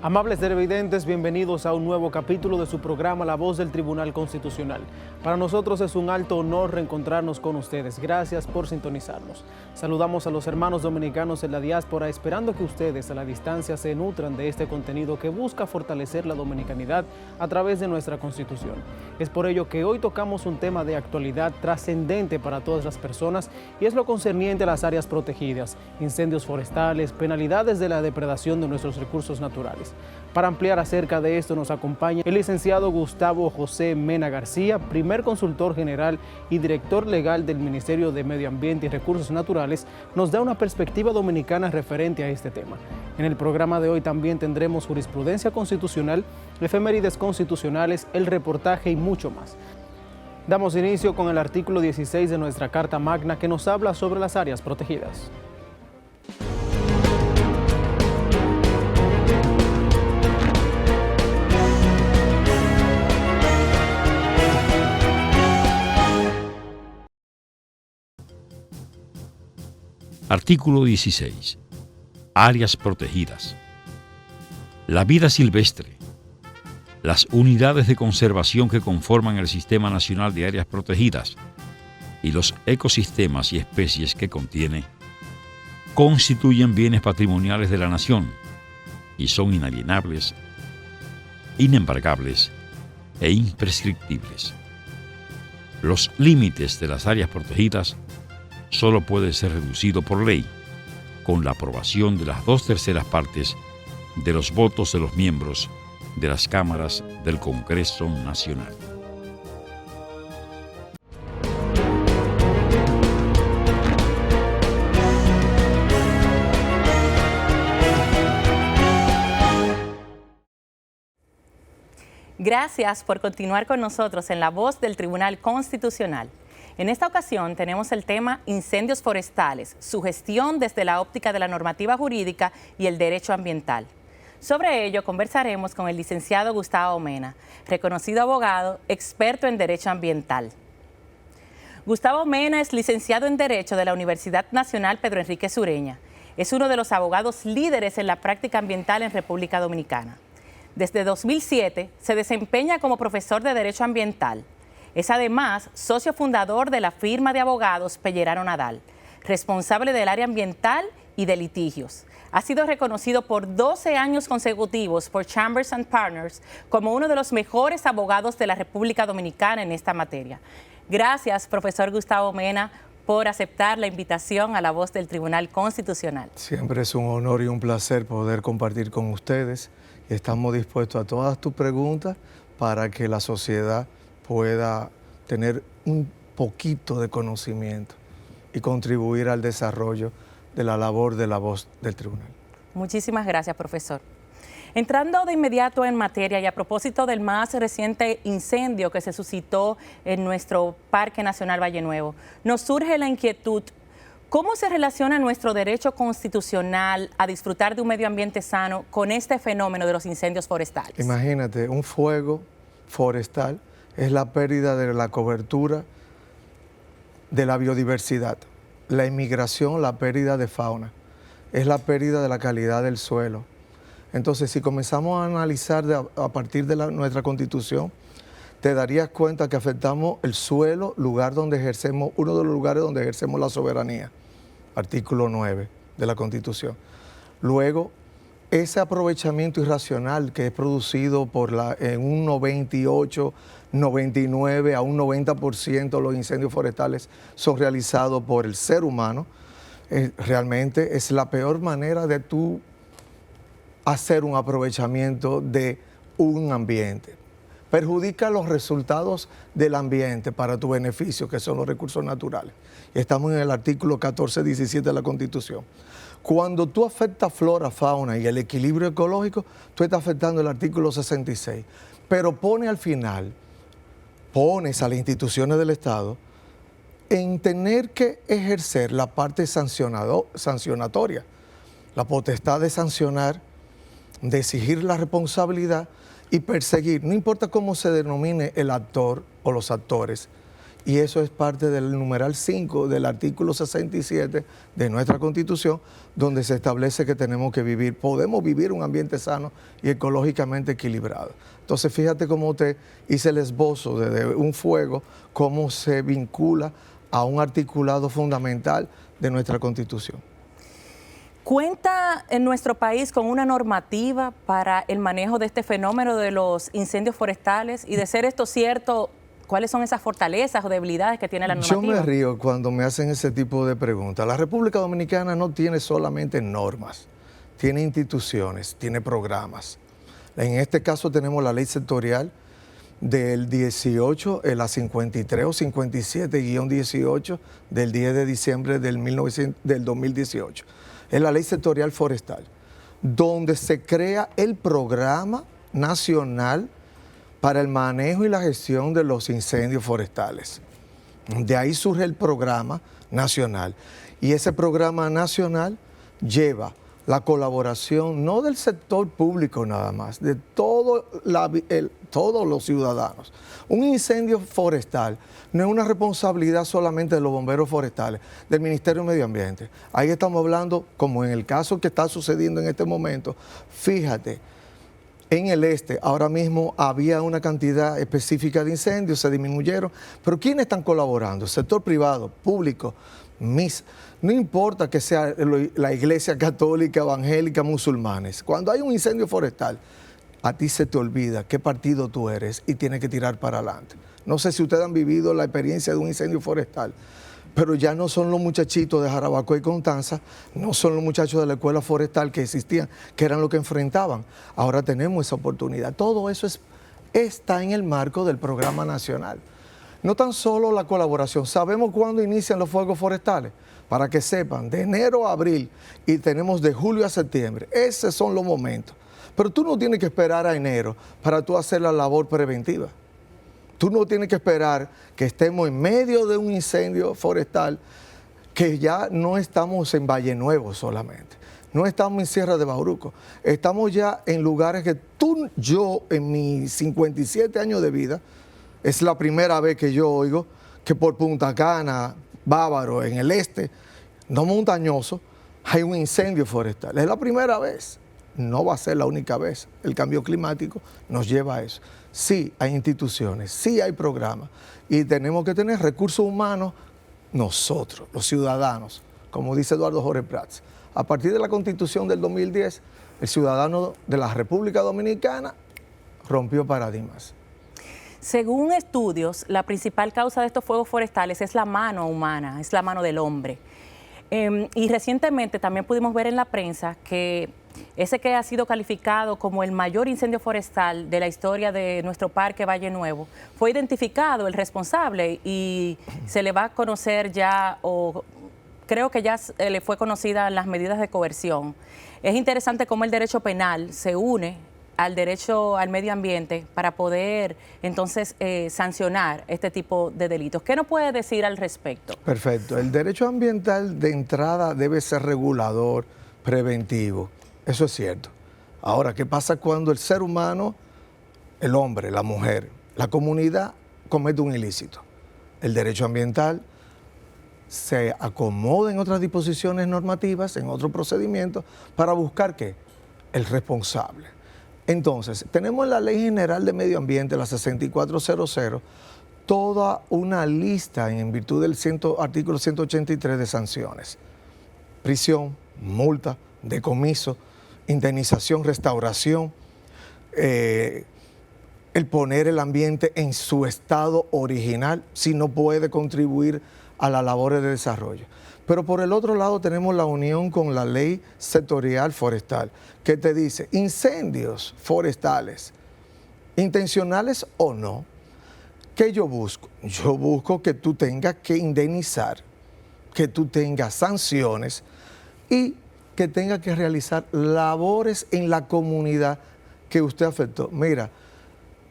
Amables televidentes, bienvenidos a un nuevo capítulo de su programa La Voz del Tribunal Constitucional. Para nosotros es un alto honor reencontrarnos con ustedes. Gracias por sintonizarnos. Saludamos a los hermanos dominicanos en la diáspora, esperando que ustedes a la distancia se nutran de este contenido que busca fortalecer la dominicanidad a través de nuestra Constitución. Es por ello que hoy tocamos un tema de actualidad trascendente para todas las personas y es lo concerniente a las áreas protegidas, incendios forestales, penalidades de la depredación de nuestros recursos naturales. Para ampliar acerca de esto nos acompaña el licenciado Gustavo José Mena García, primer consultor general y director legal del Ministerio de Medio Ambiente y Recursos Naturales. Nos da una perspectiva dominicana referente a este tema. En el programa de hoy también tendremos jurisprudencia constitucional, efemérides constitucionales, el reportaje y mucho más. Damos inicio con el artículo 16 de nuestra Carta Magna que nos habla sobre las áreas protegidas. Artículo 16. Áreas protegidas. La vida silvestre, las unidades de conservación que conforman el Sistema Nacional de Áreas Protegidas y los ecosistemas y especies que contiene, constituyen bienes patrimoniales de la nación y son inalienables, inembargables e imprescriptibles. Los límites de las áreas protegidas solo puede ser reducido por ley, con la aprobación de las 2/3 partes de los votos de los miembros de las cámaras del Congreso Nacional. Gracias por continuar con nosotros en La Voz del Tribunal Constitucional. En esta ocasión tenemos el tema incendios forestales, su gestión desde la óptica de la normativa jurídica y el derecho ambiental. Sobre ello conversaremos con el licenciado Gustavo Mena, reconocido abogado, experto en derecho ambiental. Gustavo Mena es licenciado en Derecho de la Universidad Nacional Pedro Enrique Sureña. Es uno de los abogados líderes en la práctica ambiental en República Dominicana. Desde 2007 se desempeña como profesor de Derecho Ambiental. Es además socio fundador de la firma de abogados Pellerano Nadal, responsable del área ambiental y de litigios. Ha sido reconocido por 12 años consecutivos por Chambers & Partners como uno de los mejores abogados de la República Dominicana en esta materia. Gracias, profesor Gustavo Mena, por aceptar la invitación a La Voz del Tribunal Constitucional. Siempre es un honor y un placer poder compartir con ustedes. Estamos dispuestos a todas tus preguntas para que la sociedad pueda tener un poquito de conocimiento y contribuir al desarrollo de la labor de La Voz del Tribunal. Muchísimas gracias, profesor. Entrando de inmediato en materia y a propósito del más reciente incendio que se suscitó en nuestro Parque Nacional Valle Nuevo, nos surge la inquietud: ¿cómo se relaciona nuestro derecho constitucional a disfrutar de un medio ambiente sano con este fenómeno de los incendios forestales? Imagínate, un fuego forestal es la pérdida de la cobertura de la biodiversidad, la inmigración, la pérdida de fauna, es la pérdida de la calidad del suelo. Entonces, si comenzamos a analizar a partir de nuestra Constitución, te darías cuenta que afectamos el suelo, lugar donde ejercemos, uno de los lugares donde ejercemos la soberanía, artículo 9 de la Constitución. Luego, ese aprovechamiento irracional que es producido en un 98, 99 a un 90% los incendios forestales son realizados por el ser humano, realmente es la peor manera de tú hacer un aprovechamiento de un ambiente. Perjudica los resultados del ambiente para tu beneficio, que son los recursos naturales. Estamos en el artículo 14, 17 de la Constitución. Cuando tú afectas flora, fauna y el equilibrio ecológico, tú estás afectando el artículo 66. Pero al final, pones a las instituciones del Estado en tener que ejercer la parte sancionatoria, la potestad de sancionar, de exigir la responsabilidad y perseguir, no importa cómo se denomine el actor o los actores, Y eso es parte del numeral 5 del artículo 67 de nuestra Constitución, donde se establece que tenemos que vivir, podemos vivir un ambiente sano y ecológicamente equilibrado. Entonces, fíjate cómo usted hizo el esbozo de un fuego, cómo se vincula a un articulado fundamental de nuestra Constitución. ¿Cuenta en nuestro país con una normativa para el manejo de este fenómeno de los incendios forestales? Y de ser esto cierto, ¿cuáles son esas fortalezas o debilidades que tiene la normativa? Yo me río cuando me hacen ese tipo de preguntas. La República Dominicana no tiene solamente normas, tiene instituciones, tiene programas. En este caso tenemos la ley sectorial del 18, la 53 o 57-18 del 10 de diciembre del 2018. Es la ley sectorial forestal, donde se crea el programa nacional para el manejo y la gestión de los incendios forestales. De ahí surge el programa nacional. Y ese programa nacional lleva la colaboración no del sector público nada más, de todos los ciudadanos. Un incendio forestal no es una responsabilidad solamente de los bomberos forestales, del Ministerio de Medio Ambiente. Ahí estamos hablando, como en el caso que está sucediendo en este momento, fíjate, en el este ahora mismo había una cantidad específica de incendios, se disminuyeron, pero ¿quiénes están colaborando? El sector privado, público, no importa que sea la iglesia católica, evangélica, musulmanes. Cuando hay un incendio forestal, a ti se te olvida qué partido tú eres y tienes que tirar para adelante. No sé si ustedes han vivido la experiencia de un incendio forestal, pero ya no son los muchachitos de Jarabacoa y Constanza, no son los muchachos de la escuela forestal que existían, que eran los que enfrentaban. Ahora tenemos esa oportunidad. Todo eso está en el marco del programa nacional. No tan solo la colaboración, sabemos cuándo inician los fuegos forestales, para que sepan, de enero a abril y tenemos de julio a septiembre, esos son los momentos. Pero tú no tienes que esperar a enero para tú hacer la labor preventiva. Tú no tienes que esperar que estemos en medio de un incendio forestal, que ya no estamos en Valle Nuevo solamente, no estamos en Sierra de Bauruco, estamos ya en lugares que yo en mis 57 años de vida, es la primera vez que yo oigo que por Punta Cana, Bávaro, en el este, no montañoso, hay un incendio forestal. Es la primera vez, no va a ser la única vez. El cambio climático nos lleva a eso. Sí hay instituciones, sí hay programas y tenemos que tener recursos humanos nosotros, los ciudadanos, como dice Eduardo Jorge Prats. A partir de la Constitución del 2010, el ciudadano de la República Dominicana rompió paradigmas. Según estudios, la principal causa de estos fuegos forestales es la mano humana, es la mano del hombre. Y recientemente también pudimos ver en la prensa que ese que ha sido calificado como el mayor incendio forestal de la historia de nuestro parque Valle Nuevo, fue identificado el responsable y se le va a conocer ya, o creo que ya le fue conocida las medidas de coerción. Es interesante cómo el derecho penal se une al derecho al medio ambiente para poder entonces sancionar este tipo de delitos. ¿Qué nos puede decir al respecto? Perfecto. El derecho ambiental de entrada debe ser regulador, preventivo. Eso es cierto. Ahora, ¿qué pasa cuando el ser humano, el hombre, la mujer, la comunidad comete un ilícito? El derecho ambiental se acomoda en otras disposiciones normativas, en otros procedimientos, para buscar ¿qué? El responsable. Entonces, tenemos en la Ley General de Medio Ambiente, la 6400, toda una lista en virtud del artículo 183 de sanciones. Prisión, multa, decomiso, indemnización, restauración, el poner el ambiente en su estado original si no puede contribuir a las labores de desarrollo. Pero por el otro lado tenemos la unión con la ley sectorial forestal, que te dice incendios forestales, intencionales o no. ¿Qué yo busco? Yo busco que tú tengas que indemnizar, que tú tengas sanciones y que tengas que realizar labores en la comunidad que usted afectó. Mira,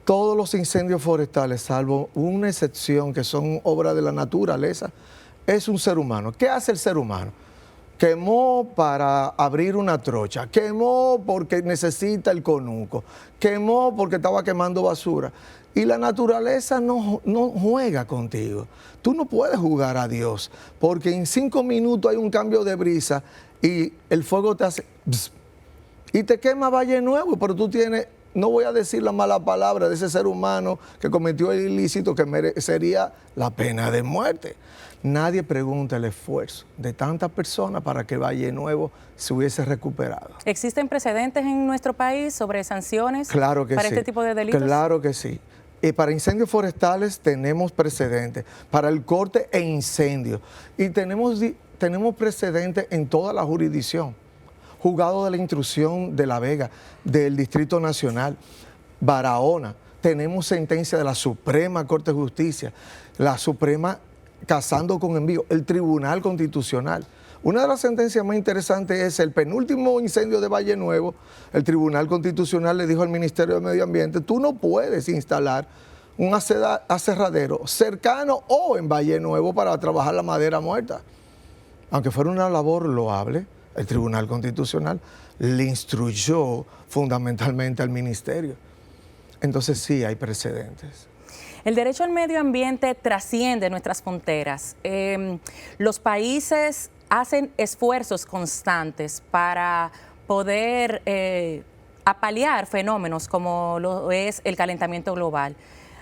todos los incendios forestales, salvo una excepción que son obra de la naturaleza, es un ser humano. ¿Qué hace el ser humano? quemó para abrir una trocha, quemó porque necesita el conuco, quemó porque estaba quemando basura. Y la naturaleza no juega contigo. Tú no puedes jugar a Dios, porque en 5 minutos hay un cambio de brisa y el fuego te hace... Bzz, y te quema Valle Nuevo, pero tú tienes, no voy a decir la mala palabra de ese ser humano que cometió el ilícito que merecería la pena de muerte. Nadie pregunta el esfuerzo de tantas personas para que Valle Nuevo se hubiese recuperado. ¿Existen precedentes en nuestro país sobre sanciones Claro que para sí. este tipo de delitos? Claro que sí. Y para incendios forestales tenemos precedentes, para el corte e incendio. Y tenemos precedentes en toda la jurisdicción. Juzgado de la Instrucción de La Vega, del Distrito Nacional, Barahona. Tenemos sentencia de la Suprema Corte de Justicia, la Suprema casando con envío, el Tribunal Constitucional. Una de las sentencias más interesantes es el penúltimo incendio de Valle Nuevo. El Tribunal Constitucional le dijo al Ministerio de Medio Ambiente, tú no puedes instalar un aserradero cercano o en Valle Nuevo para trabajar la madera muerta. Aunque fuera una labor loable, el Tribunal Constitucional le instruyó fundamentalmente al Ministerio. Entonces sí hay precedentes. El derecho al medio ambiente trasciende nuestras fronteras. Los países hacen esfuerzos constantes para poder apalear fenómenos como lo es el calentamiento global.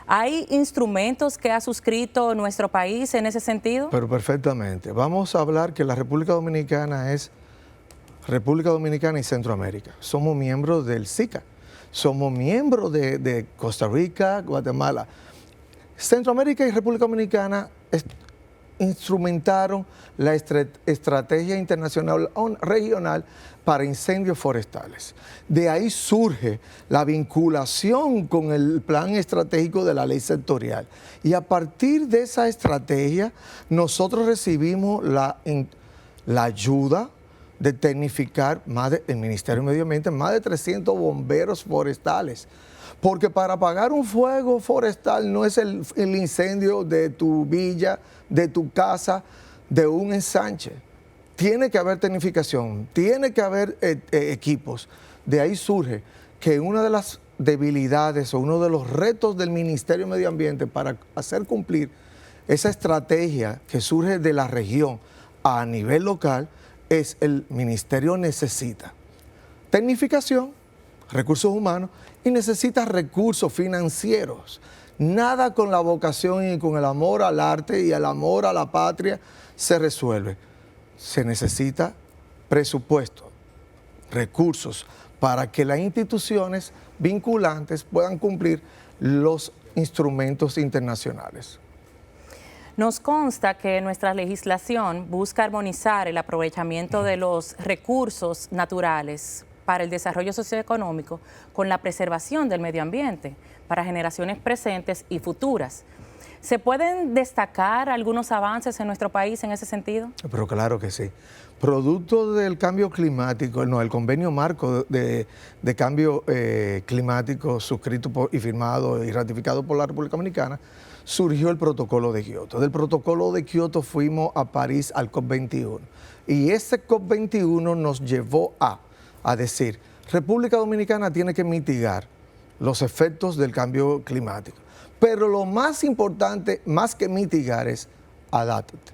¿Hay instrumentos que ha suscrito nuestro país en ese sentido? Pero perfectamente. Vamos a hablar que la República Dominicana es República Dominicana y Centroamérica. Somos miembros del SICA. Somos miembros de Costa Rica, Guatemala. Centroamérica y República Dominicana instrumentaron la estrategia internacional regional para incendios forestales. De ahí surge la vinculación con el plan estratégico de la ley sectorial. Y a partir de esa estrategia, nosotros recibimos la ayuda de tecnificar el Ministerio de Medio Ambiente, más de 300 bomberos forestales. Porque para apagar un fuego forestal no es el incendio de tu villa, de tu casa, de un ensanche. Tiene que haber tecnificación, tiene que haber equipos. De ahí surge que una de las debilidades o uno de los retos del Ministerio de Medio Ambiente para hacer cumplir esa estrategia que surge de la región a nivel local es el ministerio necesita tecnificación, recursos humanos y necesita recursos financieros. Nada con la vocación y con el amor al arte y el amor a la patria se resuelve. Se necesita presupuesto, recursos para que las instituciones vinculantes puedan cumplir los instrumentos internacionales. Nos consta que nuestra legislación busca armonizar el aprovechamiento de los recursos naturales para el desarrollo socioeconómico con la preservación del medio ambiente para generaciones presentes y futuras. ¿Se pueden destacar algunos avances en nuestro país en ese sentido? Pero claro que sí. Producto del cambio climático, el convenio marco de cambio climático suscrito y firmado y ratificado por la República Dominicana, surgió el protocolo de Kioto. Del protocolo de Kioto fuimos a París al COP21. Y ese COP21 nos llevó a decir, República Dominicana tiene que mitigar los efectos del cambio climático. Pero lo más importante, más que mitigar, es adáptate.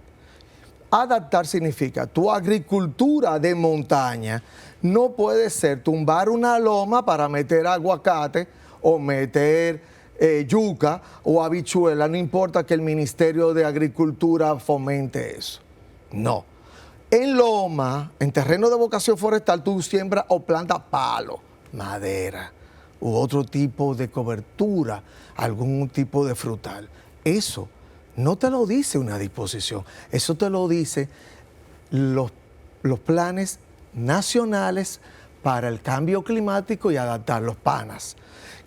Adaptar significa tu agricultura de montaña no puede ser tumbar una loma para meter aguacate o meter yuca o habichuela, no importa que el Ministerio de Agricultura fomente eso. No. En loma, en terreno de vocación forestal, tú siembras o plantas palo, madera u otro tipo de cobertura, algún tipo de frutal. Eso no te lo dice una disposición, eso te lo dice los planes nacionales para el cambio climático y adaptar los PANAS,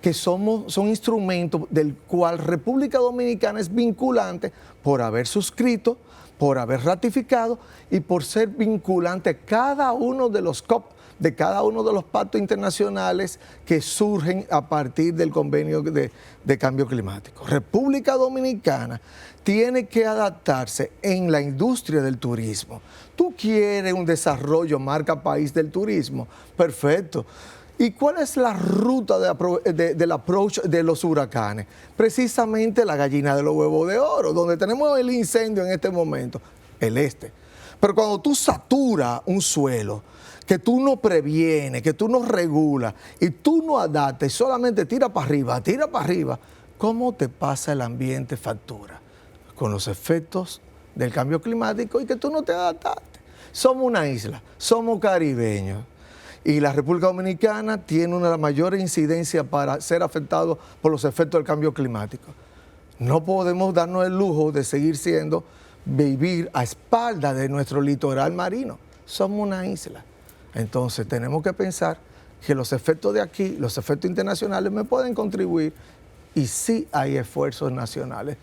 que son instrumentos del cual República Dominicana es vinculante por haber suscrito, por haber ratificado y por ser vinculante a cada uno de los COP, de cada uno de los pactos internacionales que surgen a partir del convenio de cambio climático. República Dominicana tiene que adaptarse en la industria del turismo. Tú quieres un desarrollo marca país del turismo, perfecto. ¿Y cuál es la ruta del approach de los huracanes? Precisamente la gallina de los huevos de oro, donde tenemos el incendio en este momento, el este. Pero cuando tú saturas un suelo, que tú no previenes, que tú no regulas y tú no adaptas y solamente tira para arriba, ¿cómo te pasa el ambiente factura? Con los efectos del cambio climático y que tú no te adaptaste. Somos una isla, somos caribeños y la República Dominicana tiene una de las mayores incidencias para ser afectados por los efectos del cambio climático. No podemos darnos el lujo de seguir vivir a espaldas de nuestro litoral marino. Somos una isla. Entonces tenemos que pensar que los efectos de aquí, los efectos internacionales me pueden contribuir y sí hay esfuerzos nacionales.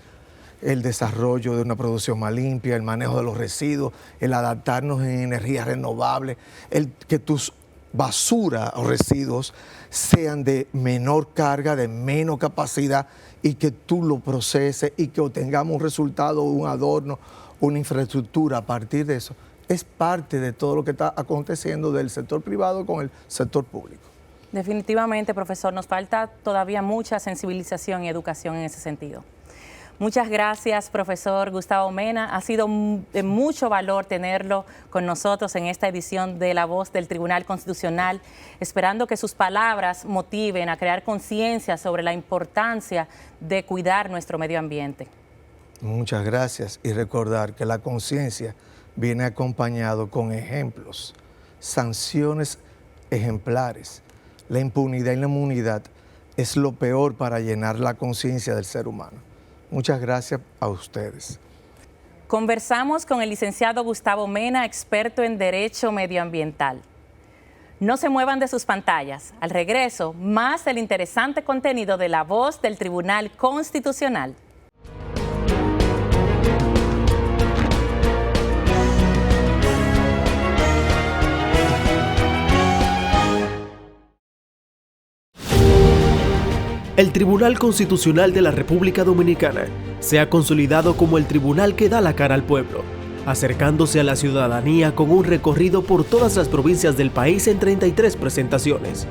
El desarrollo de una producción más limpia, el manejo de los residuos, el adaptarnos en energías renovables, el que tus basura o residuos sean de menor carga, de menos capacidad y que tú lo proceses y que obtengamos un resultado, un adorno, una infraestructura a partir de eso. Es parte de todo lo que está aconteciendo del sector privado con el sector público. Definitivamente, profesor, nos falta todavía mucha sensibilización y educación en ese sentido. Muchas gracias, profesor Gustavo Mena. Ha sido de mucho valor tenerlo con nosotros en esta edición de La Voz del Tribunal Constitucional, esperando que sus palabras motiven a crear conciencia sobre la importancia de cuidar nuestro medio ambiente. Muchas gracias y recordar que la conciencia viene acompañado con ejemplos, sanciones ejemplares. La impunidad y la inmunidad es lo peor para llenar la conciencia del ser humano. Muchas gracias a ustedes. Conversamos con el licenciado Gustavo Mena, experto en Derecho Medioambiental. No se muevan de sus pantallas. Al regreso, más del interesante contenido de La Voz del Tribunal Constitucional. El Tribunal Constitucional de la República Dominicana se ha consolidado como el tribunal que da la cara al pueblo, acercándose a la ciudadanía con un recorrido por todas las provincias del país en 33 presentaciones.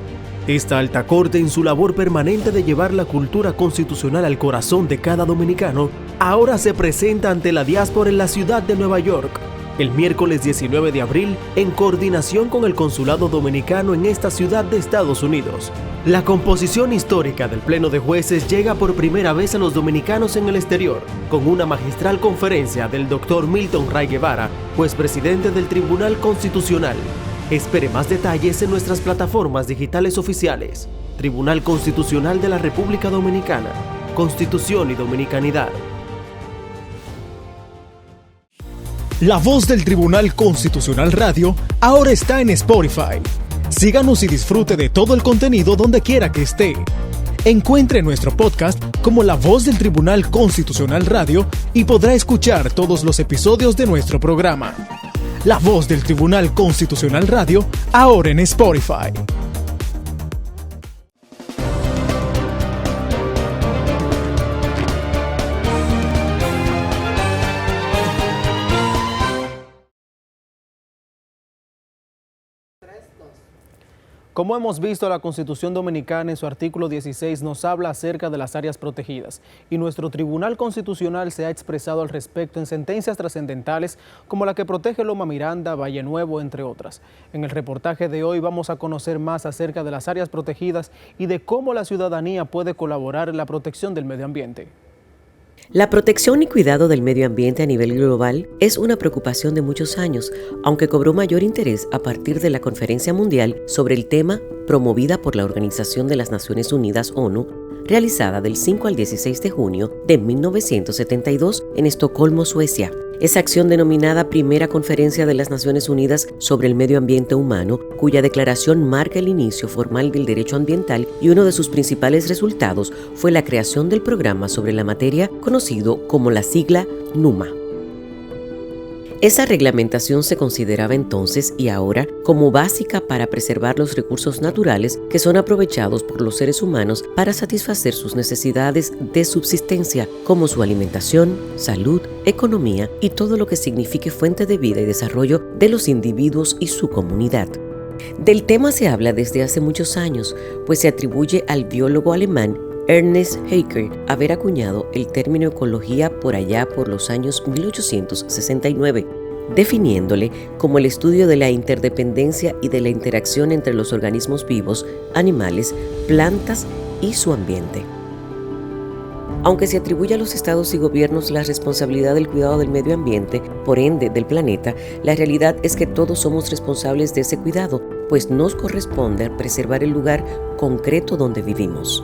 Esta alta corte, en su labor permanente de llevar la cultura constitucional al corazón de cada dominicano, ahora se presenta ante la diáspora en la ciudad de Nueva York, el miércoles 19 de abril, en coordinación con el Consulado Dominicano en esta ciudad de Estados Unidos. La composición histórica del Pleno de Jueces llega por primera vez a los dominicanos en el exterior, con una magistral conferencia del Dr. Milton Ray Guevara, juez presidente del Tribunal Constitucional. Espere más detalles en nuestras plataformas digitales oficiales. Tribunal Constitucional de la República Dominicana. Constitución y Dominicanidad. La Voz del Tribunal Constitucional Radio ahora está en Spotify. Síganos y disfrute de todo el contenido donde quiera que esté. Encuentre nuestro podcast como La Voz del Tribunal Constitucional Radio y podrá escuchar todos los episodios de nuestro programa. La Voz del Tribunal Constitucional Radio ahora en Spotify. Como hemos visto, la Constitución Dominicana en su artículo 16 nos habla acerca de las áreas protegidas y nuestro Tribunal Constitucional se ha expresado al respecto en sentencias trascendentales como la que protege Loma Miranda, Valle Nuevo, entre otras. En el reportaje de hoy vamos a conocer más acerca de las áreas protegidas y de cómo la ciudadanía puede colaborar en la protección del medio ambiente. La protección y cuidado del medio ambiente a nivel global es una preocupación de muchos años, aunque cobró mayor interés a partir de la Conferencia Mundial sobre el tema promovida por la Organización de las Naciones Unidas, ONU, realizada del 5 al 16 de junio de 1972 en Estocolmo, Suecia. Esa acción denominada Primera Conferencia de las Naciones Unidas sobre el Medio Ambiente Humano, cuya declaración marca el inicio formal del derecho ambiental y uno de sus principales resultados fue la creación del programa sobre la materia conocido como la sigla NUMA. Esa reglamentación se consideraba entonces y ahora como básica para preservar los recursos naturales que son aprovechados por los seres humanos para satisfacer sus necesidades de subsistencia, como su alimentación, salud, economía y todo lo que signifique fuente de vida y desarrollo de los individuos y su comunidad. Del tema se habla desde hace muchos años, pues se atribuye al biólogo alemán Ernest Haeckel haber acuñado el término ecología por allá por los años 1869, definiéndole como el estudio de la interdependencia y de la interacción entre los organismos vivos, animales, plantas y su ambiente. Aunque se atribuye a los estados y gobiernos la responsabilidad del cuidado del medio ambiente, por ende del planeta, la realidad es que todos somos responsables de ese cuidado, pues nos corresponde preservar el lugar concreto donde vivimos.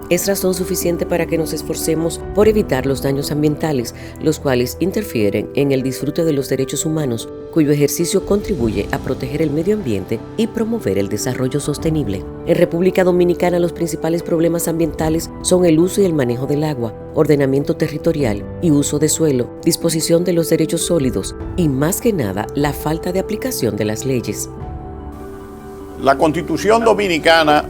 Es razón suficiente para que nos esforcemos por evitar los daños ambientales, los cuales interfieren en el disfrute de los derechos humanos, cuyo ejercicio contribuye a proteger el medio ambiente y promover el desarrollo sostenible. En República Dominicana, los principales problemas ambientales son el uso y el manejo del agua, ordenamiento territorial y uso de suelo, disposición de los derechos sólidos y, más que nada, la falta de aplicación de las leyes. La Constitución Dominicana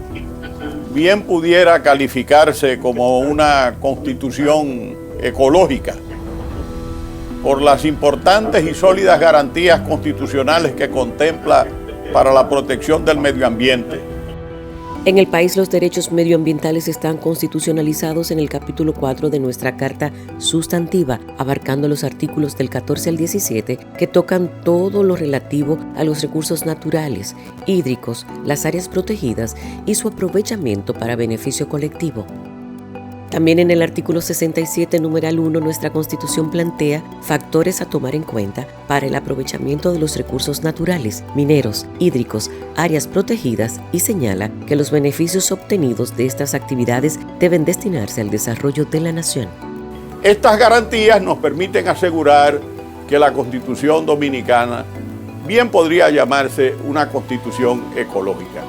bien pudiera calificarse como una constitución ecológica por las importantes y sólidas garantías constitucionales que contempla para la protección del medio ambiente. En el país, los derechos medioambientales están constitucionalizados en el capítulo 4 de nuestra Carta Sustantiva, abarcando los artículos del 14 al 17, que tocan todo lo relativo a los recursos naturales, hídricos, las áreas protegidas y su aprovechamiento para beneficio colectivo. También en el artículo 67, numeral 1, nuestra Constitución plantea factores a tomar en cuenta para el aprovechamiento de los recursos naturales, mineros, hídricos, áreas protegidas y señala que los beneficios obtenidos de estas actividades deben destinarse al desarrollo de la nación. Estas garantías nos permiten asegurar que la Constitución Dominicana bien podría llamarse una constitución ecológica.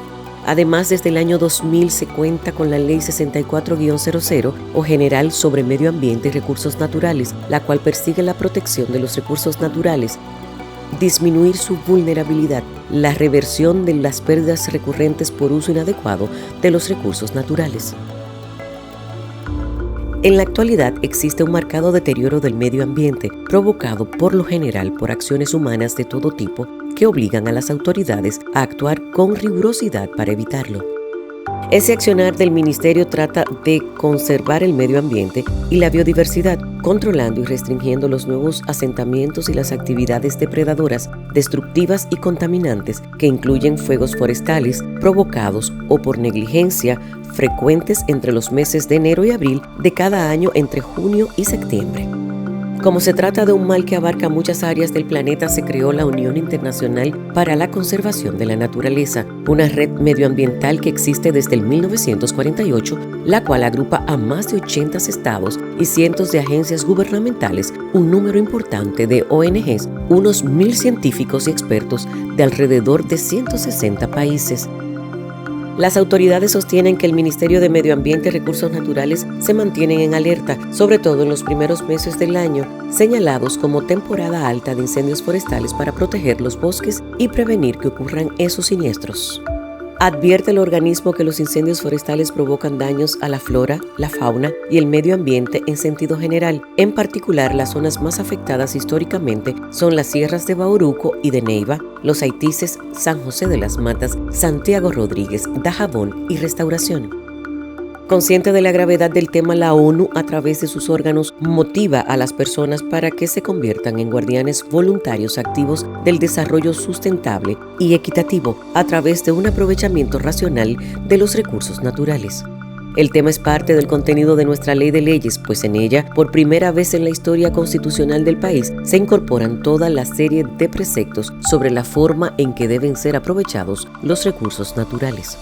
Además, desde el año 2000 se cuenta con la Ley 64-00 o General sobre Medio Ambiente y Recursos Naturales, la cual persigue la protección de los recursos naturales, disminuir su vulnerabilidad, la reversión de las pérdidas recurrentes por uso inadecuado de los recursos naturales. En la actualidad existe un marcado deterioro del medio ambiente, provocado por lo general por acciones humanas de todo tipo que obligan a las autoridades a actuar con rigurosidad para evitarlo. Ese accionar del Ministerio trata de conservar el medio ambiente y la biodiversidad, controlando y restringiendo los nuevos asentamientos y las actividades depredadoras, destructivas y contaminantes que incluyen fuegos forestales provocados o por negligencia frecuentes entre los meses de enero y abril de cada año entre junio y septiembre. Como se trata de un mal que abarca muchas áreas del planeta, se creó la Unión Internacional para la Conservación de la Naturaleza, una red medioambiental que existe desde el 1948, la cual agrupa a más de 80 estados y cientos de agencias gubernamentales, un número importante de ONGs, unos 1.000 científicos y expertos de alrededor de 160 países. Las autoridades sostienen que el Ministerio de Medio Ambiente y Recursos Naturales se mantienen en alerta, sobre todo en los primeros meses del año, señalados como temporada alta de incendios forestales para proteger los bosques y prevenir que ocurran esos siniestros. Advierte el organismo que los incendios forestales provocan daños a la flora, la fauna y el medio ambiente en sentido general. En particular, las zonas más afectadas históricamente son las sierras de Bauruco y de Neiva, los Haitises, San José de las Matas, Santiago Rodríguez, Dajabón y Restauración. Consciente de la gravedad del tema, la ONU, a través de sus órganos, motiva a las personas para que se conviertan en guardianes voluntarios activos del desarrollo sustentable y equitativo a través de un aprovechamiento racional de los recursos naturales. El tema es parte del contenido de nuestra ley de leyes, pues en ella, por primera vez en la historia constitucional del país, se incorporan toda la serie de preceptos sobre la forma en que deben ser aprovechados los recursos naturales.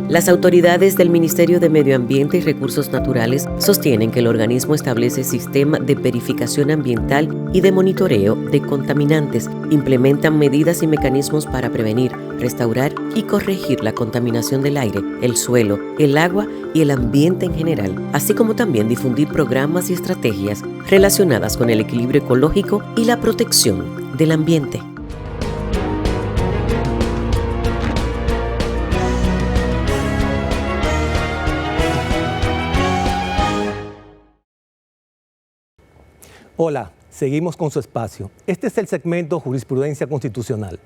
Las autoridades del Ministerio de Medio Ambiente y Recursos Naturales sostienen que el organismo establece sistema de verificación ambiental y de monitoreo de contaminantes, implementan medidas y mecanismos para prevenir, restaurar y corregir la contaminación del aire, el suelo, el agua y el ambiente en general, así como también difundir programas y estrategias relacionadas con el equilibrio ecológico y la protección del ambiente. Hola, seguimos con su espacio. Este es el segmento Jurisprudencia Constitucional.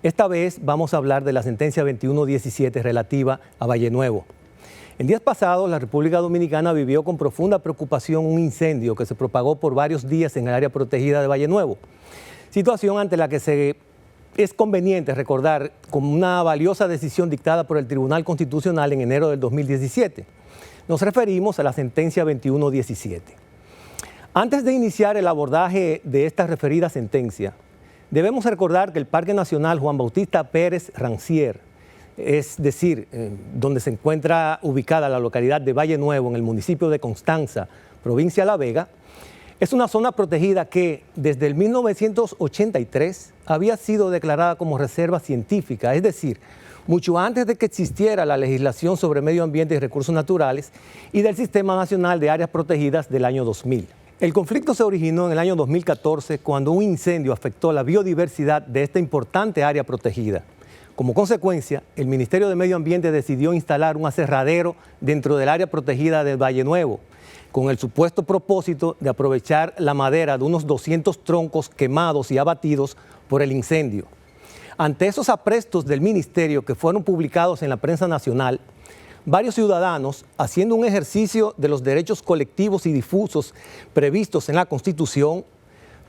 Esta vez vamos a hablar de la sentencia 2117 relativa a Valle Nuevo. En días pasados, la República Dominicana vivió con profunda preocupación un incendio que se propagó por varios días en el área protegida de Valle Nuevo. Situación ante la que es conveniente recordar como una valiosa decisión dictada por el Tribunal Constitucional en enero del 2017. Nos referimos a la sentencia 2117. Antes de iniciar el abordaje de esta referida sentencia, debemos recordar que el Parque Nacional Juan Bautista Pérez Rancier, es decir, donde se encuentra ubicada la localidad de Valle Nuevo, en el municipio de Constanza, provincia de La Vega, es una zona protegida que desde el 1983 había sido declarada como reserva científica, es decir, mucho antes de que existiera la legislación sobre medio ambiente y recursos naturales y del Sistema Nacional de Áreas Protegidas del año 2000. El conflicto se originó en el año 2014 cuando un incendio afectó la biodiversidad de esta importante área protegida. Como consecuencia, el Ministerio de Medio Ambiente decidió instalar un aserradero dentro del área protegida del Valle Nuevo, con el supuesto propósito de aprovechar la madera de unos 200 troncos quemados y abatidos por el incendio. Ante esos aprestos del Ministerio que fueron publicados en la prensa nacional, varios ciudadanos, haciendo un ejercicio de los derechos colectivos y difusos previstos en la Constitución,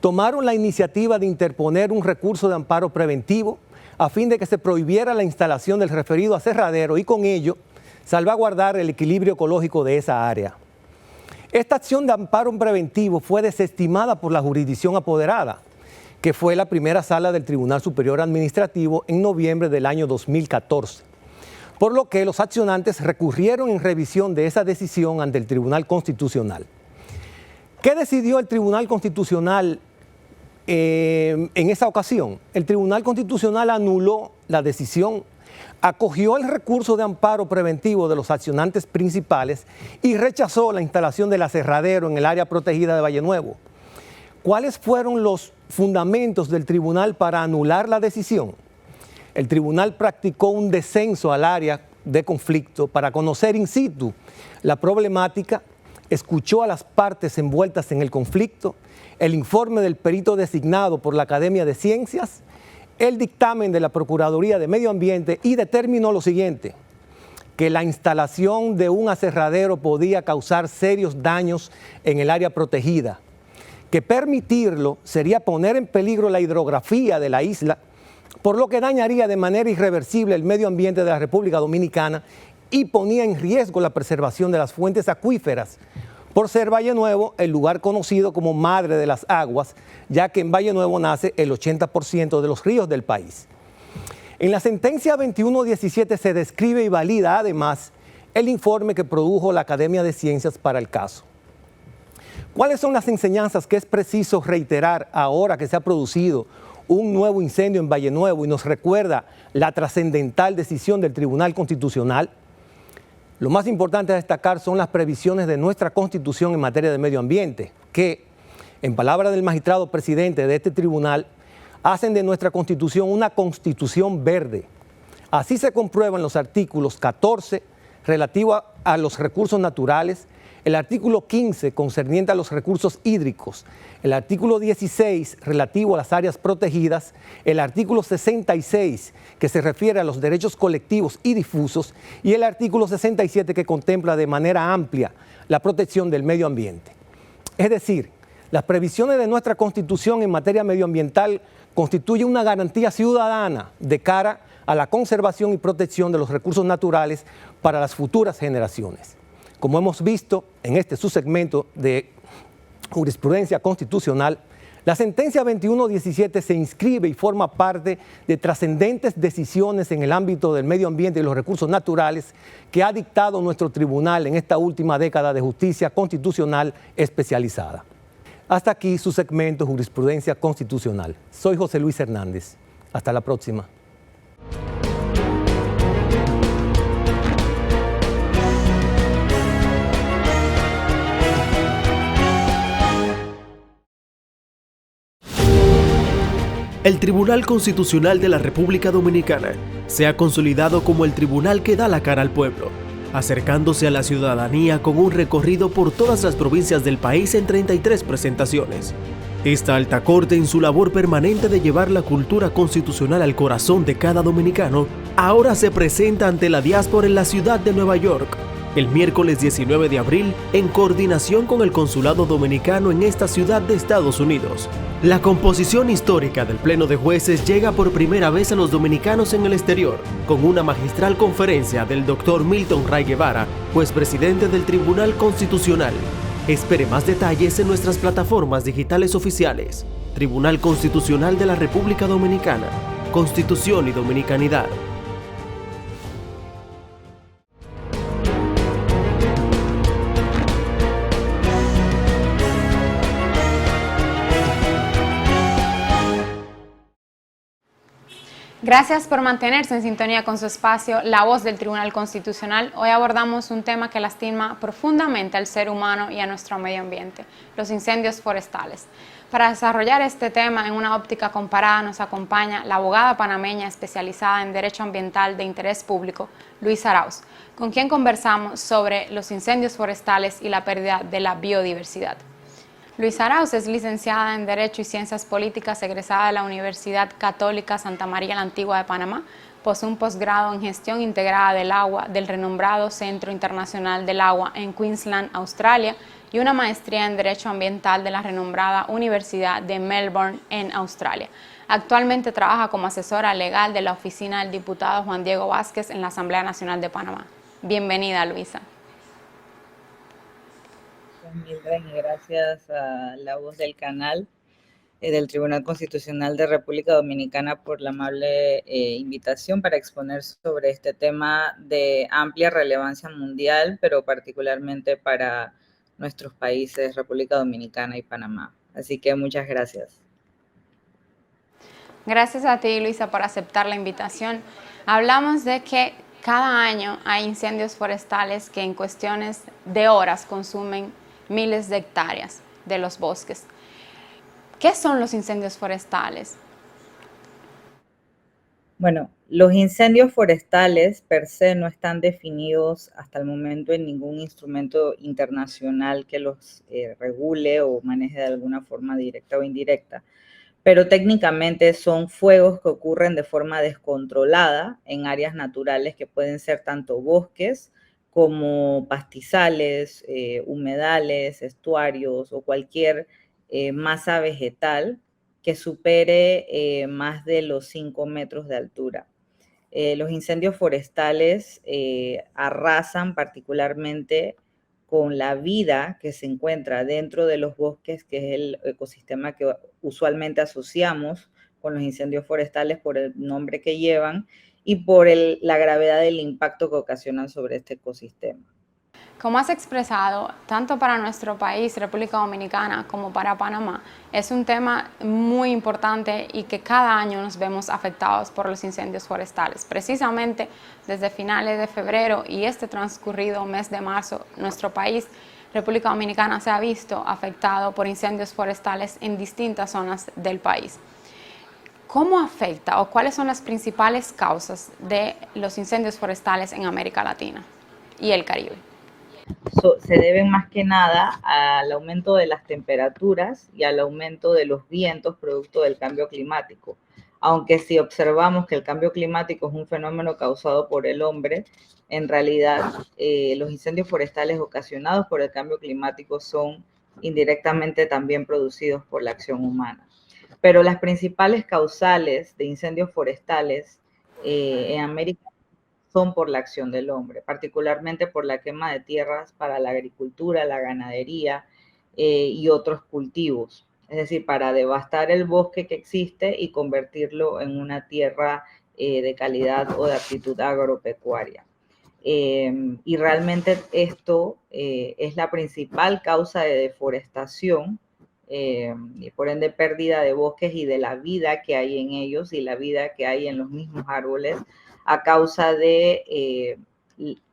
tomaron la iniciativa de interponer un recurso de amparo preventivo a fin de que se prohibiera la instalación del referido aserradero y con ello salvaguardar el equilibrio ecológico de esa área. Esta acción de amparo preventivo fue desestimada por la jurisdicción apoderada, que fue la primera sala del Tribunal Superior Administrativo en noviembre del año 2014. Por lo que los accionantes recurrieron en revisión de esa decisión ante el Tribunal Constitucional. ¿Qué decidió el Tribunal Constitucional en esa ocasión? El Tribunal Constitucional anuló la decisión, acogió el recurso de amparo preventivo de los accionantes principales y rechazó la instalación del aserradero en el área protegida de Valle Nuevo. ¿Cuáles fueron los fundamentos del tribunal para anular la decisión? El tribunal practicó un descenso al área de conflicto para conocer in situ la problemática, escuchó a las partes envueltas en el conflicto, el informe del perito designado por la Academia de Ciencias, el dictamen de la Procuraduría de Medio Ambiente y determinó lo siguiente: que la instalación de un aserradero podía causar serios daños en el área protegida, que permitirlo sería poner en peligro la hidrografía de la isla, por lo que dañaría de manera irreversible el medio ambiente de la República Dominicana y ponía en riesgo la preservación de las fuentes acuíferas, por ser Valle Nuevo el lugar conocido como Madre de las Aguas, ya que en Valle Nuevo nace el 80% de los ríos del país. En la sentencia 2117 se describe y valida además el informe que produjo la Academia de Ciencias para el caso. ¿Cuáles son las enseñanzas que es preciso reiterar ahora que se ha producido un nuevo incendio en Valle Nuevo y nos recuerda la trascendental decisión del Tribunal Constitucional? Lo más importante a destacar son las previsiones de nuestra Constitución en materia de medio ambiente, que, en palabras del magistrado presidente de este tribunal, hacen de nuestra Constitución una Constitución verde. Así se comprueban los artículos 14, relativo a los recursos naturales, el artículo 15, concerniente a los recursos hídricos, el artículo 16, relativo a las áreas protegidas, el artículo 66, que se refiere a los derechos colectivos y difusos, y el artículo 67, que contempla de manera amplia la protección del medio ambiente. Es decir, las previsiones de nuestra Constitución en materia medioambiental constituyen una garantía ciudadana de cara a la conservación y protección de los recursos naturales para las futuras generaciones. Como hemos visto en este subsegmento de jurisprudencia constitucional, la sentencia 2117 se inscribe y forma parte de trascendentes decisiones en el ámbito del medio ambiente y los recursos naturales que ha dictado nuestro tribunal en esta última década de justicia constitucional especializada. Hasta aquí su segmento Jurisprudencia Constitucional. Soy José Luis Hernández. Hasta la próxima. El Tribunal Constitucional de la República Dominicana se ha consolidado como el tribunal que da la cara al pueblo, acercándose a la ciudadanía con un recorrido por todas las provincias del país en 33 presentaciones. Esta alta corte, en su labor permanente de llevar la cultura constitucional al corazón de cada dominicano, ahora se presenta ante la diáspora en la ciudad de Nueva York, el miércoles 19 de abril, en coordinación con el Consulado Dominicano en esta ciudad de Estados Unidos. La composición histórica del Pleno de Jueces llega por primera vez a los dominicanos en el exterior, con una magistral conferencia del Dr. Milton Ray Guevara, juez presidente del Tribunal Constitucional. Espere más detalles en nuestras plataformas digitales oficiales. Tribunal Constitucional de la República Dominicana. Constitución y Dominicanidad. Gracias por mantenerse en sintonía con su espacio La Voz del Tribunal Constitucional. Hoy abordamos un tema que lastima profundamente al ser humano y a nuestro medio ambiente, los incendios forestales. Para desarrollar este tema en una óptica comparada nos acompaña la abogada panameña especializada en Derecho Ambiental de Interés Público, Luisa Arauz, con quien conversamos sobre los incendios forestales y la pérdida de la biodiversidad. Luisa Arauz es licenciada en Derecho y Ciencias Políticas, egresada de la Universidad Católica Santa María la Antigua de Panamá. Posee un posgrado en Gestión Integrada del Agua del renombrado Centro Internacional del Agua en Queensland, Australia, y una maestría en Derecho Ambiental de la renombrada Universidad de Melbourne, en Australia. Actualmente trabaja como asesora legal de la oficina del diputado Juan Diego Vázquez en la Asamblea Nacional de Panamá. Bienvenida, Luisa. Mildred, y gracias a La Voz del Canal del Tribunal Constitucional de República Dominicana por la amable invitación para exponer sobre este tema de amplia relevancia mundial, pero particularmente para nuestros países, República Dominicana y Panamá. Así que muchas gracias. Gracias a ti, Luisa, por aceptar la invitación. Hablamos de que cada año hay incendios forestales que en cuestiones de horas consumen miles de hectáreas de los bosques. ¿Qué son los incendios forestales? Bueno, los incendios forestales per se no están definidos hasta el momento en ningún instrumento internacional que los regule o maneje de alguna forma directa o indirecta, pero técnicamente son fuegos que ocurren de forma descontrolada en áreas naturales que pueden ser tanto bosques como pastizales, humedales, estuarios o cualquier masa vegetal que supere más de los 5 metros de altura. Los incendios forestales arrasan particularmente con la vida que se encuentra dentro de los bosques, que es el ecosistema que usualmente asociamos con los incendios forestales por el nombre que llevan y por la gravedad del impacto que ocasionan sobre este ecosistema. Como has expresado, tanto para nuestro país, República Dominicana, como para Panamá, es un tema muy importante y que cada año nos vemos afectados por los incendios forestales. Precisamente desde finales de febrero y este transcurrido mes de marzo, nuestro país, República Dominicana, se ha visto afectado por incendios forestales en distintas zonas del país. ¿Cómo afecta o cuáles son las principales causas de los incendios forestales en América Latina y el Caribe? Se deben más que nada al aumento de las temperaturas y al aumento de los vientos producto del cambio climático. Aunque si observamos que el cambio climático es un fenómeno causado por el hombre, en realidad los incendios forestales ocasionados por el cambio climático son indirectamente también producidos por la acción humana. Pero las principales causales de incendios forestales en América son por la acción del hombre, particularmente por la quema de tierras para la agricultura, la ganadería y otros cultivos. Es decir, para devastar el bosque que existe y convertirlo en una tierra de calidad o de aptitud agropecuaria. Y realmente esto es la principal causa de deforestación y por ende pérdida de bosques y de la vida que hay en ellos y la vida que hay en los mismos árboles a causa de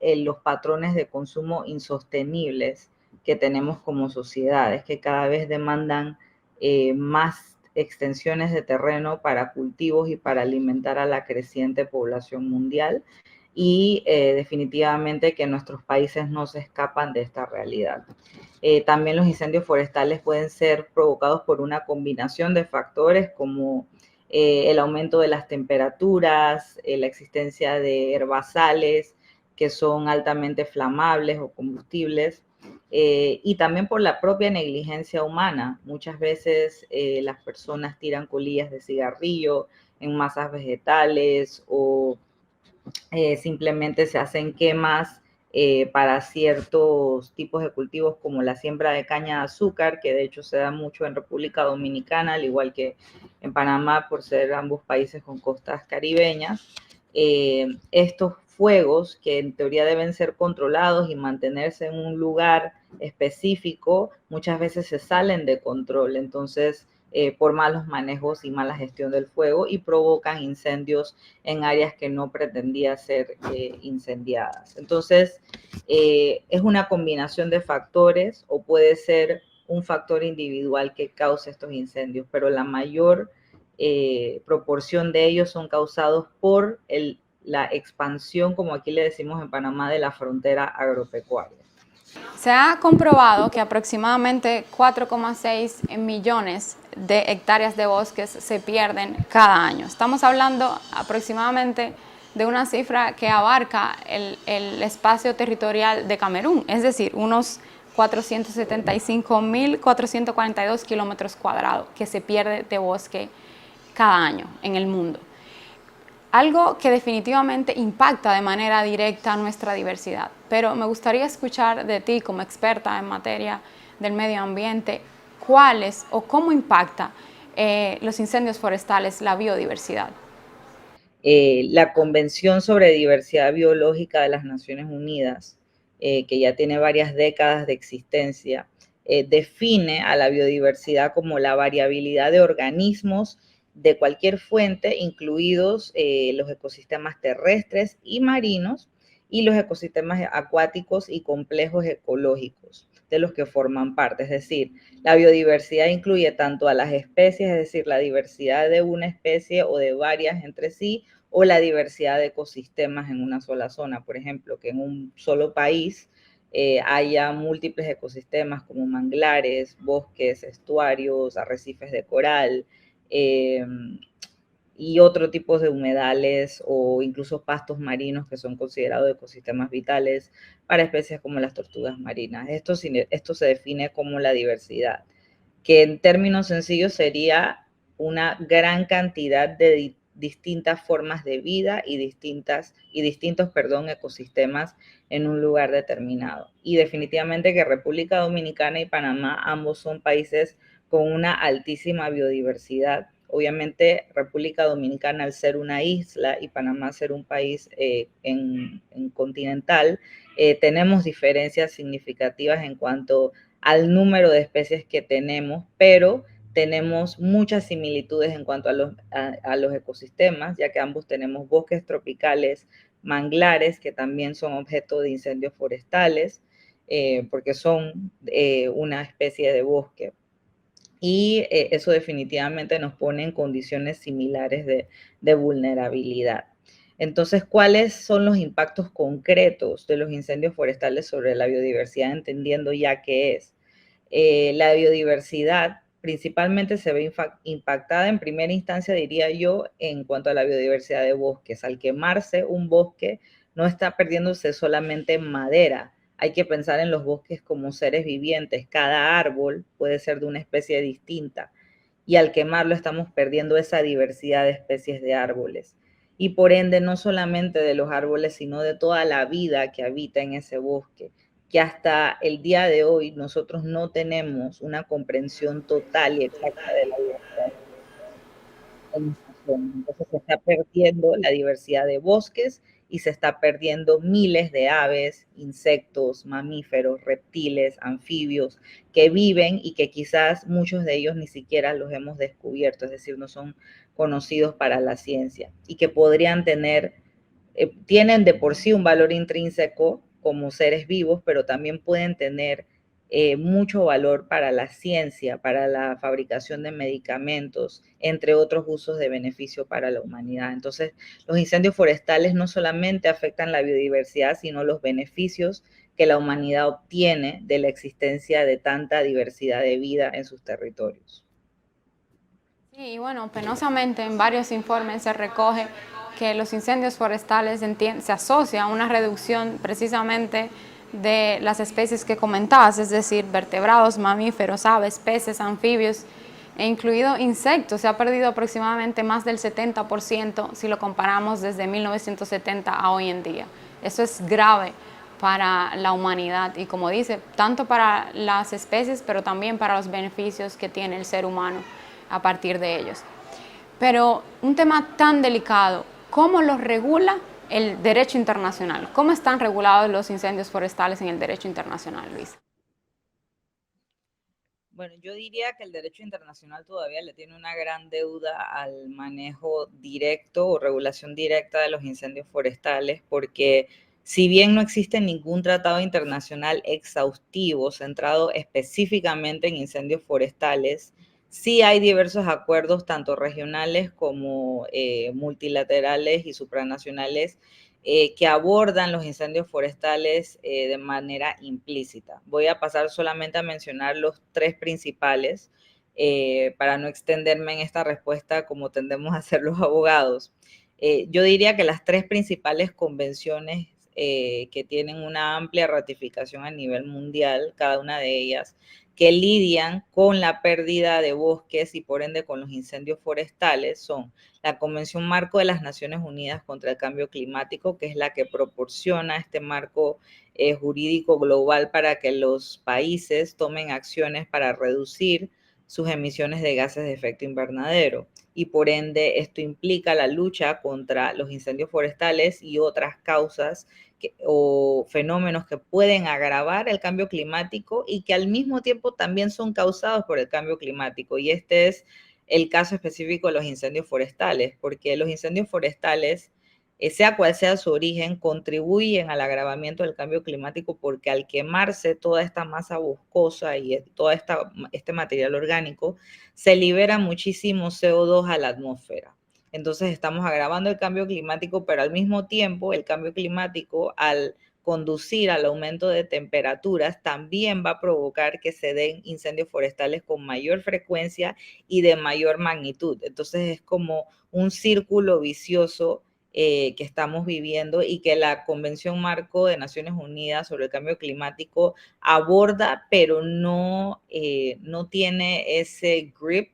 los patrones de consumo insostenibles que tenemos como sociedades, que cada vez demandan más extensiones de terreno para cultivos y para alimentar a la creciente población mundial. Y definitivamente que nuestros países no se escapan de esta realidad. También los incendios forestales pueden ser provocados por una combinación de factores como el aumento de las temperaturas, la existencia de herbazales que son altamente flamables o combustibles, y también por la propia negligencia humana. Muchas veces las personas tiran colillas de cigarrillo en masas vegetales o simplemente se hacen quemas para ciertos tipos de cultivos como la siembra de caña de azúcar, que de hecho se da mucho en República Dominicana, al igual que en Panamá, por ser ambos países con costas caribeñas. Estos fuegos, que en teoría deben ser controlados y mantenerse en un lugar específico, muchas veces se salen de control. Entonces, por malos manejos y mala gestión del fuego, y provocan incendios en áreas que no pretendían ser incendiadas. Entonces, es una combinación de factores o puede ser un factor individual que cause estos incendios, pero la mayor proporción de ellos son causados por la expansión, como aquí le decimos en Panamá, de la frontera agropecuaria. Se ha comprobado que aproximadamente 4,6 millones de hectáreas de bosques se pierden cada año. Estamos hablando aproximadamente de una cifra que abarca el espacio territorial de Camerún, es decir, unos 475.442 kilómetros cuadrados que se pierde de bosque cada año en el mundo. Algo que definitivamente impacta de manera directa a nuestra diversidad. Pero me gustaría escuchar de ti, como experta en materia del medio ambiente, cuáles o cómo impacta los incendios forestales la biodiversidad. La Convención sobre Diversidad Biológica de las Naciones Unidas, que ya tiene varias décadas de existencia, define a la biodiversidad como la variabilidad de organismos de cualquier fuente, incluidos los ecosistemas terrestres y marinos y los ecosistemas acuáticos y complejos ecológicos de los que forman parte. Es decir, la biodiversidad incluye tanto a las especies, es decir, la diversidad de una especie o de varias entre sí, o la diversidad de ecosistemas en una sola zona. Por ejemplo, que en un solo país haya múltiples ecosistemas como manglares, bosques, estuarios, arrecifes de coral, y otro tipo de humedales o incluso pastos marinos que son considerados ecosistemas vitales para especies como las tortugas marinas. Esto se define como la diversidad, que en términos sencillos sería una gran cantidad de distintas formas de vida y distintos ecosistemas en un lugar determinado. Y definitivamente que República Dominicana y Panamá ambos son países con una altísima biodiversidad. Obviamente, República Dominicana, al ser una isla, y Panamá ser un país en continental, tenemos diferencias significativas en cuanto al número de especies que tenemos, pero tenemos muchas similitudes en cuanto a los ecosistemas, ya que ambos tenemos bosques tropicales, manglares, que también son objeto de incendios forestales, porque son una especie de bosque. Y eso definitivamente nos pone en condiciones similares de vulnerabilidad. Entonces, ¿cuáles son los impactos concretos de los incendios forestales sobre la biodiversidad, entendiendo ya qué es? La biodiversidad principalmente se ve impactada en primera instancia, diría yo, en cuanto a la biodiversidad de bosques. Al quemarse un bosque, no está perdiéndose solamente madera. Hay que pensar en los bosques como seres vivientes. Cada árbol puede ser de una especie distinta y al quemarlo estamos perdiendo esa diversidad de especies de árboles. Y por ende, no solamente de los árboles, sino de toda la vida que habita en ese bosque, que hasta el día de hoy nosotros no tenemos una comprensión total y exacta de la diversidad. Entonces se está perdiendo la diversidad de bosques y se está perdiendo miles de aves, insectos, mamíferos, reptiles, anfibios que viven y que quizás muchos de ellos ni siquiera los hemos descubierto, es decir, no son conocidos para la ciencia y que podrían tienen de por sí un valor intrínseco como seres vivos, pero también pueden tener mucho valor para la ciencia, para la fabricación de medicamentos, entre otros usos de beneficio para la humanidad. Entonces, los incendios forestales no solamente afectan la biodiversidad, sino los beneficios que la humanidad obtiene de la existencia de tanta diversidad de vida en sus territorios. Sí, y bueno, penosamente en varios informes se recoge que los incendios forestales se asocia a una reducción precisamente de las especies que comentabas, es decir, vertebrados, mamíferos, aves, peces, anfibios, e incluido insectos. Se ha perdido aproximadamente más del 70% si lo comparamos desde 1970 a hoy en día. Eso es grave para la humanidad y, como dice, tanto para las especies, pero también para los beneficios que tiene el ser humano a partir de ellos. Pero un tema tan delicado, ¿cómo lo regula el derecho internacional? ¿Cómo están regulados los incendios forestales en el derecho internacional, Luisa? Bueno, yo diría que el derecho internacional todavía le tiene una gran deuda al manejo directo o regulación directa de los incendios forestales, porque si bien no existe ningún tratado internacional exhaustivo centrado específicamente en incendios forestales, sí hay diversos acuerdos, tanto regionales como multilaterales y supranacionales, que abordan los incendios forestales de manera implícita. Voy a pasar solamente a mencionar los tres principales para no extenderme en esta respuesta como tendemos a hacer los abogados. Yo diría que las tres principales convenciones que tienen una amplia ratificación a nivel mundial, cada una de ellas, que lidian con la pérdida de bosques y por ende con los incendios forestales son la Convención Marco de las Naciones Unidas contra el Cambio Climático, que es la que proporciona este marco jurídico global para que los países tomen acciones para reducir sus emisiones de gases de efecto invernadero. Y por ende esto implica la lucha contra los incendios forestales y otras causas o fenómenos que pueden agravar el cambio climático y que al mismo tiempo también son causados por el cambio climático. Y este es el caso específico de los incendios forestales, porque los incendios forestales, sea cual sea su origen, contribuyen al agravamiento del cambio climático porque al quemarse toda esta masa boscosa y todo este material orgánico, se libera muchísimo CO2 a la atmósfera. Entonces estamos agravando el cambio climático, pero al mismo tiempo el cambio climático, al conducir al aumento de temperaturas, también va a provocar que se den incendios forestales con mayor frecuencia y de mayor magnitud. Entonces es como un círculo vicioso que estamos viviendo y que la Convención Marco de Naciones Unidas sobre el Cambio Climático aborda, pero no tiene ese grip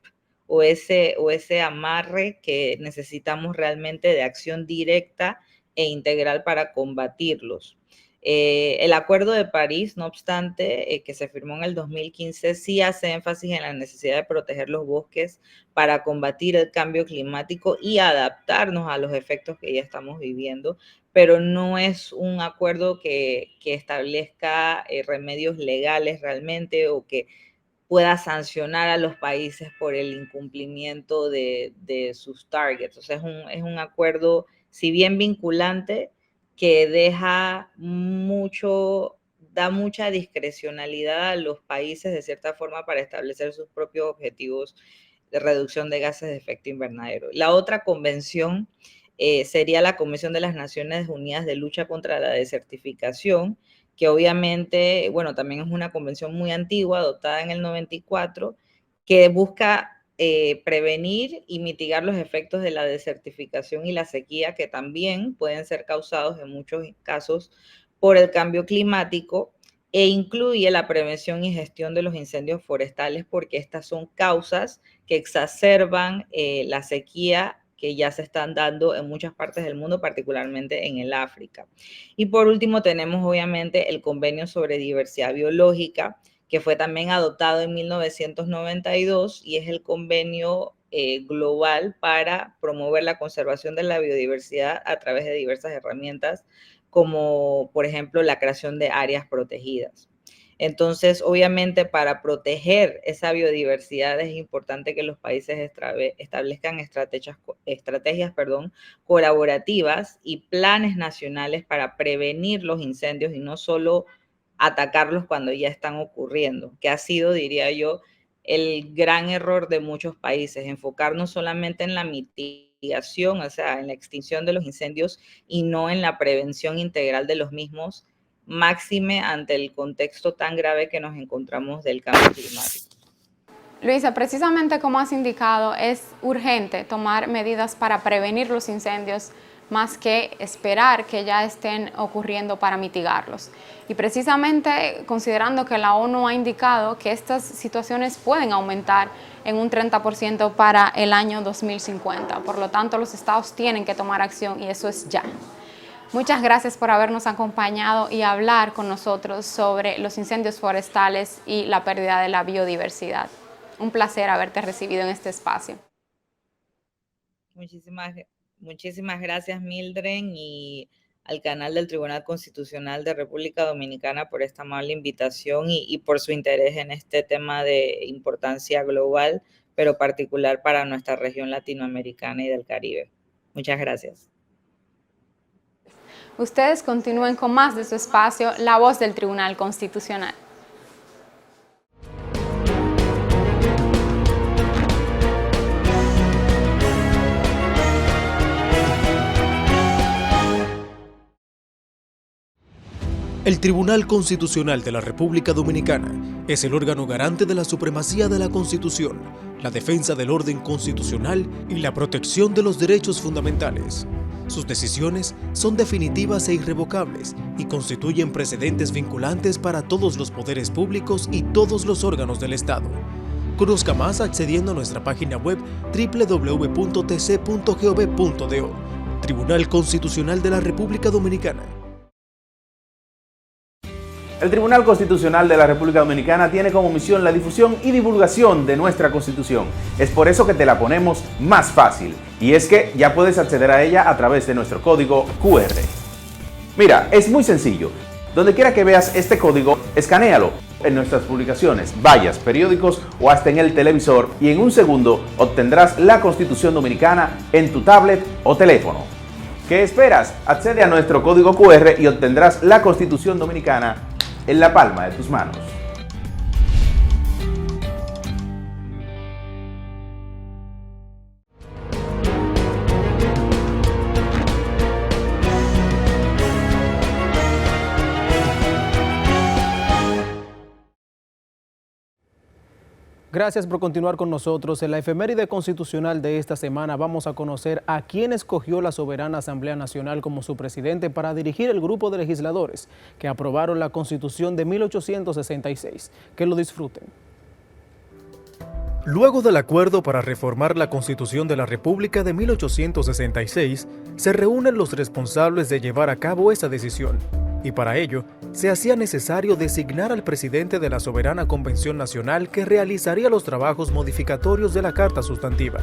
o ese amarre que necesitamos realmente de acción directa e integral para combatirlos. El Acuerdo de París, no obstante, que se firmó en el 2015, sí hace énfasis en la necesidad de proteger los bosques para combatir el cambio climático y adaptarnos a los efectos que ya estamos viviendo, pero no es un acuerdo que establezca remedios legales realmente o que pueda sancionar a los países por el incumplimiento de sus targets. O sea, es un acuerdo, si bien vinculante, que da mucha discrecionalidad a los países de cierta forma para establecer sus propios objetivos de reducción de gases de efecto invernadero. La otra convención sería la Convención de las Naciones Unidas de Lucha contra la Desertificación, que obviamente, bueno, también es una convención muy antigua, adoptada en el 94, que busca prevenir y mitigar los efectos de la desertificación y la sequía, que también pueden ser causados en muchos casos por el cambio climático, e incluye la prevención y gestión de los incendios forestales, porque estas son causas que exacerban la sequía que ya se están dando en muchas partes del mundo, particularmente en el África. Y por último tenemos obviamente el Convenio sobre Diversidad Biológica, que fue también adoptado en 1992 y es el convenio global para promover la conservación de la biodiversidad a través de diversas herramientas, como por ejemplo la creación de áreas protegidas. Entonces, obviamente, para proteger esa biodiversidad es importante que los países establezcan estrategias colaborativas y planes nacionales para prevenir los incendios y no solo atacarlos cuando ya están ocurriendo, que ha sido, diría yo, el gran error de muchos países, enfocarnos solamente en la mitigación, o sea, en la extinción de los incendios y no en la prevención integral de los mismos, máxime ante el contexto tan grave que nos encontramos del cambio climático. Luisa, precisamente como has indicado, es urgente tomar medidas para prevenir los incendios más que esperar que ya estén ocurriendo para mitigarlos. Y precisamente considerando que la ONU ha indicado que estas situaciones pueden aumentar en un 30% para el año 2050. Por lo tanto, los estados tienen que tomar acción y eso es ya. Muchas gracias por habernos acompañado y hablar con nosotros sobre los incendios forestales y la pérdida de la biodiversidad. Un placer haberte recibido en este espacio. Muchísimas gracias, Mildred, y al canal del Tribunal Constitucional de República Dominicana por esta amable invitación y por su interés en este tema de importancia global, pero particular para nuestra región latinoamericana y del Caribe. Muchas gracias. Ustedes continúen con más de su espacio, La Voz del Tribunal Constitucional. El Tribunal Constitucional de la República Dominicana es el órgano garante de la supremacía de la Constitución, la defensa del orden constitucional y la protección de los derechos fundamentales. Sus decisiones son definitivas e irrevocables y constituyen precedentes vinculantes para todos los poderes públicos y todos los órganos del Estado. Conozca más accediendo a nuestra página web www.tc.gov.do. Tribunal Constitucional de la República Dominicana. El Tribunal Constitucional de la República Dominicana tiene como misión la difusión y divulgación de nuestra Constitución. Es por eso que te la ponemos más fácil. Y es que ya puedes acceder a ella a través de nuestro código QR. Mira, es muy sencillo. Donde quiera que veas este código, escanéalo en nuestras publicaciones, vallas, periódicos o hasta en el televisor y en un segundo obtendrás la Constitución Dominicana en tu tablet o teléfono. ¿Qué esperas? Accede a nuestro código QR y obtendrás la Constitución Dominicana en la palma de tus manos. Gracias por continuar con nosotros. En la efeméride constitucional de esta semana vamos a conocer a quién escogió la Soberana Asamblea Nacional como su presidente para dirigir el grupo de legisladores que aprobaron la Constitución de 1866. Que lo disfruten. Luego del acuerdo para reformar la Constitución de la República de 1866, se reúnen los responsables de llevar a cabo esa decisión, y para ello se hacía necesario designar al presidente de la Soberana Convención Nacional que realizaría los trabajos modificatorios de la Carta Sustantiva.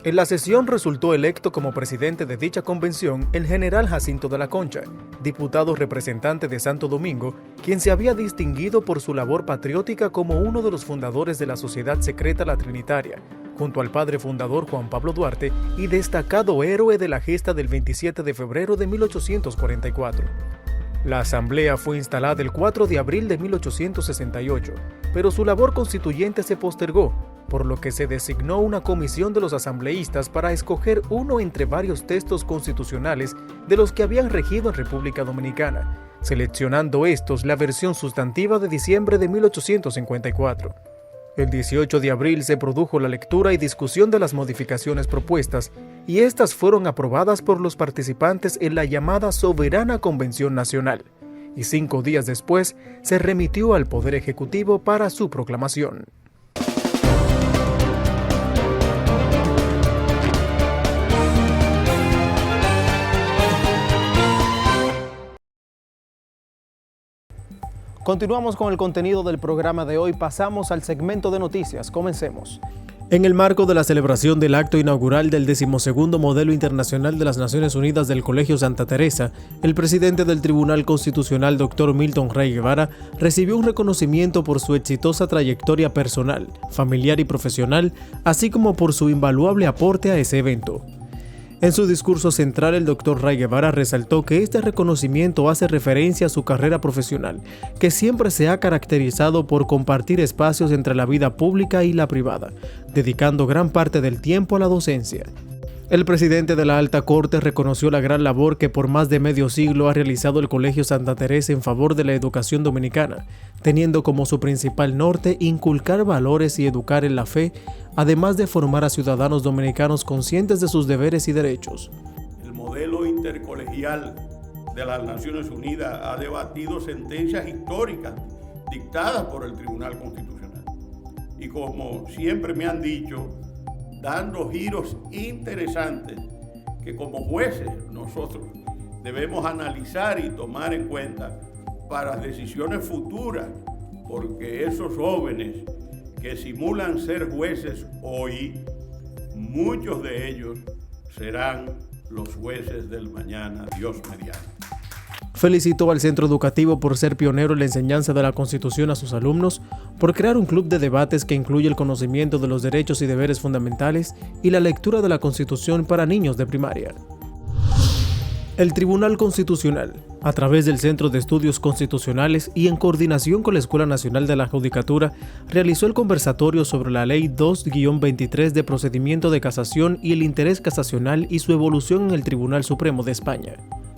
En la sesión resultó electo como presidente de dicha convención el general Jacinto de la Concha, diputado representante de Santo Domingo, quien se había distinguido por su labor patriótica como uno de los fundadores de la Sociedad Secreta La Trinitaria, junto al padre fundador Juan Pablo Duarte y destacado héroe de la gesta del 27 de febrero de 1844. La asamblea fue instalada el 4 de abril de 1868, pero su labor constituyente se postergó, por lo que se designó una comisión de los asambleístas para escoger uno entre varios textos constitucionales de los que habían regido en República Dominicana, seleccionando estos la versión sustantiva de diciembre de 1854. El 18 de abril se produjo la lectura y discusión de las modificaciones propuestas, y estas fueron aprobadas por los participantes en la llamada Soberana Convención Nacional, y 5 días después se remitió al Poder Ejecutivo para su proclamación. Continuamos con el contenido del programa de hoy. Pasamos al segmento de noticias. Comencemos. En el marco de la celebración del acto inaugural del 12º Modelo Internacional de las Naciones Unidas del Colegio Santa Teresa, el presidente del Tribunal Constitucional, Dr. Milton Rey Guevara, recibió un reconocimiento por su exitosa trayectoria personal, familiar y profesional, así como por su invaluable aporte a ese evento. En su discurso central, el doctor Ray Guevara resaltó que este reconocimiento hace referencia a su carrera profesional, que siempre se ha caracterizado por compartir espacios entre la vida pública y la privada, dedicando gran parte del tiempo a la docencia. El presidente de la Alta Corte reconoció la gran labor que por más de medio siglo ha realizado el Colegio Santa Teresa en favor de la educación dominicana, teniendo como su principal norte inculcar valores y educar en la fe, además de formar a ciudadanos dominicanos conscientes de sus deberes y derechos. El modelo intercolegial de las Naciones Unidas ha debatido sentencias históricas dictadas por el Tribunal Constitucional. Y como siempre me han dicho, dando giros interesantes que como jueces nosotros debemos analizar y tomar en cuenta para decisiones futuras, porque esos jóvenes que simulan ser jueces hoy, muchos de ellos serán los jueces del mañana, Dios mediante. Felicitó al centro educativo por ser pionero en la enseñanza de la Constitución a sus alumnos, por crear un club de debates que incluye el conocimiento de los derechos y deberes fundamentales y la lectura de la Constitución para niños de primaria. El Tribunal Constitucional, a través del Centro de Estudios Constitucionales y en coordinación con la Escuela Nacional de la Judicatura, realizó el conversatorio sobre la Ley 2-23 de Procedimiento de Casación y el interés casacional y su evolución en el Tribunal Supremo de España.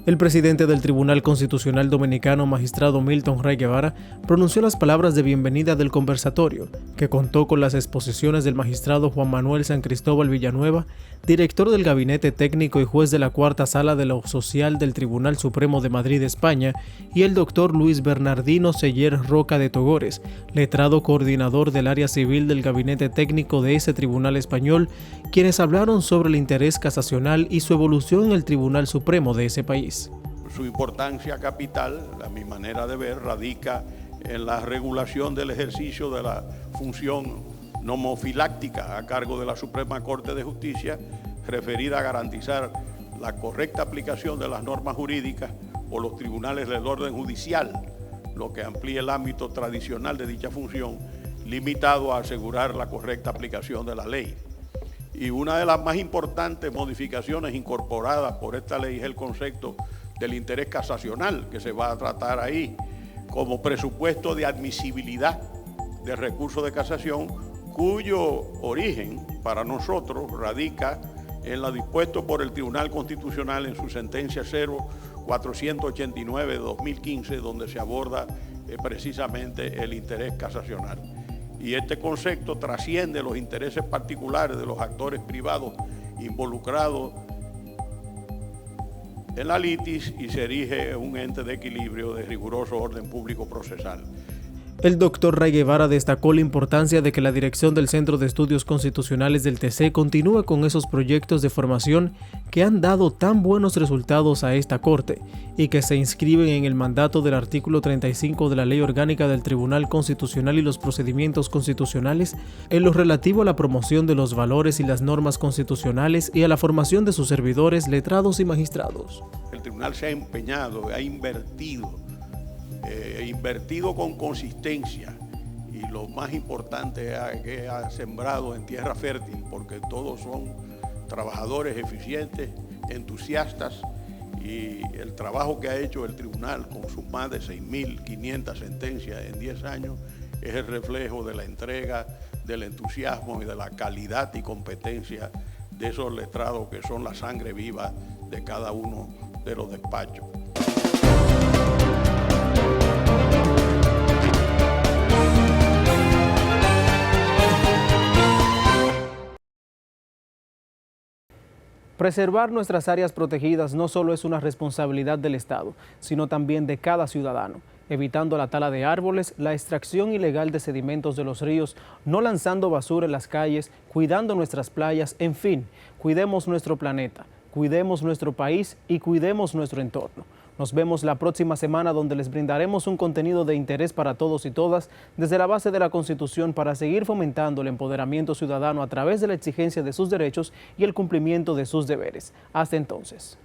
El presidente del Tribunal Constitucional Dominicano, magistrado Milton Ray Guevara, pronunció las palabras de bienvenida del conversatorio, que contó con las exposiciones del magistrado Juan Manuel San Cristóbal Villanueva, director del Gabinete Técnico y juez de la Cuarta Sala de lo Social del Tribunal Supremo de Madrid, España, y el doctor Luis Bernardino Seller Roca de Togores, letrado coordinador del área civil del Gabinete Técnico de ese tribunal español, quienes hablaron sobre el interés casacional y su evolución en el Tribunal Supremo de ese país. Su importancia capital, a mi manera de ver, radica en la regulación del ejercicio de la función nomofiláctica a cargo de la Suprema Corte de Justicia, referida a garantizar la correcta aplicación de las normas jurídicas por los tribunales del orden judicial, lo que amplía el ámbito tradicional de dicha función, limitado a asegurar la correcta aplicación de la ley. Y una de las más importantes modificaciones incorporadas por esta ley es el concepto del interés casacional, que se va a tratar ahí como presupuesto de admisibilidad de recursos de casación, cuyo origen para nosotros radica en lo dispuesto por el Tribunal Constitucional en su sentencia 0489 de 2015, donde se aborda precisamente el interés casacional. Y este concepto trasciende los intereses particulares de los actores privados involucrados en la litis y se erige un ente de equilibrio de riguroso orden público procesal. El doctor Ray Guevara destacó la importancia de que la dirección del Centro de Estudios Constitucionales del TC continúe con esos proyectos de formación que han dado tan buenos resultados a esta Corte y que se inscriben en el mandato del artículo 35 de la Ley Orgánica del Tribunal Constitucional y los procedimientos constitucionales en lo relativo a la promoción de los valores y las normas constitucionales y a la formación de sus servidores, letrados y magistrados. El tribunal se ha empeñado, ha invertido con consistencia y lo más importante es que ha sembrado en tierra fértil, porque todos son trabajadores eficientes, entusiastas, y el trabajo que ha hecho el tribunal con sus más de 6.500 sentencias en 10 años es el reflejo de la entrega, del entusiasmo y de la calidad y competencia de esos letrados que son la sangre viva de cada uno de los despachos. Preservar nuestras áreas protegidas no solo es una responsabilidad del Estado, sino también de cada ciudadano, evitando la tala de árboles, la extracción ilegal de sedimentos de los ríos, no lanzando basura en las calles, cuidando nuestras playas, en fin, cuidemos nuestro planeta, cuidemos nuestro país y cuidemos nuestro entorno. Nos vemos la próxima semana, donde les brindaremos un contenido de interés para todos y todas desde la base de la Constitución, para seguir fomentando el empoderamiento ciudadano a través de la exigencia de sus derechos y el cumplimiento de sus deberes. Hasta entonces.